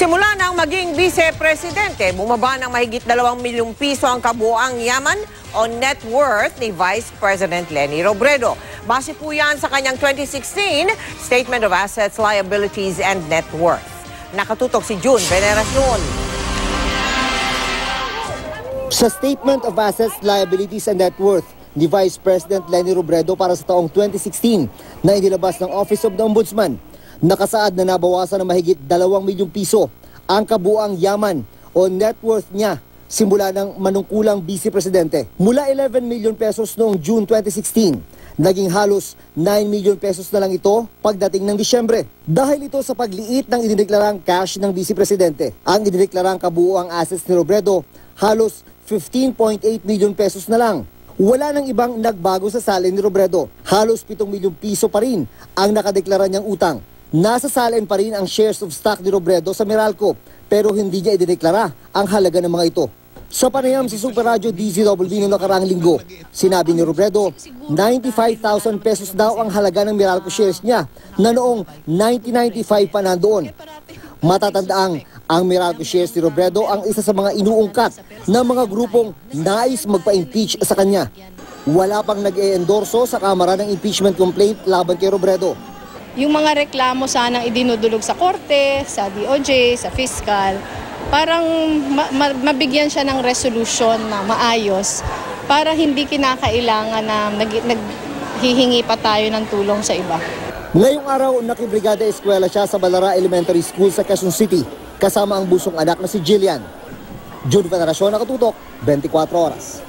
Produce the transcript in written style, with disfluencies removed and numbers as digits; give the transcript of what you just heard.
Simula nang maging vice-presidente, bumaba ng mahigit 2 milyong piso ang kabuuang yaman o net worth ni Vice President Leni Robredo. Base po yan sa kanyang 2016 Statement of Assets, Liabilities and Net Worth. Nakatutok si June Veneracion. Sa Statement of Assets, Liabilities and Net Worth ni Vice President Leni Robredo para sa taong 2016 na inilabas ng Office of the Ombudsman, nakasaad na nabawasan ng mahigit 2 milyong piso ang kabuuang yaman o net worth niya simula ng manungkulang vice-presidente. Mula 11 milyon pesos noong June 2016, naging halos 9 milyon pesos na lang ito pagdating ng Disyembre. Dahil ito sa pagliit ng idineklarang cash ng vice-presidente, ang idineklarang kabuuang assets ni Robredo halos 15.8 milyon pesos na lang. Wala nang ibang nagbago sa salin ni Robredo. Halos 7 milyong piso pa rin ang nakadeklara niyang utang. Nasa salin pa rin ang shares of stock ni Robredo sa Meralco, pero hindi niya idineklara ang halaga ng mga ito. Sa panayam sa Super Radio DZWB noong nakaraang linggo, sinabi ni Robredo, 95,000 pesos daw ang halaga ng Meralco shares niya na noong 1995 pa nandoon. Matatandaang ang Meralco shares ni Robredo ang isa sa mga inuungkat ng mga grupong nais magpa-impeach sa kanya. Wala pang nag-e-endorso sa Kamara ng impeachment complaint laban kay Robredo. Yung mga reklamo sanang idinudulog sa korte, sa DOJ, sa fiscal, parang mabigyan siya ng resolution na maayos para hindi kinakailangan na naghihingi pa tayo ng tulong sa iba. Ngayong araw, nakibrigada eskwela siya sa Balara Elementary School sa Quezon City kasama ang busong anak na si Jillian. Jude Veneracion, nakatutok, 24 oras.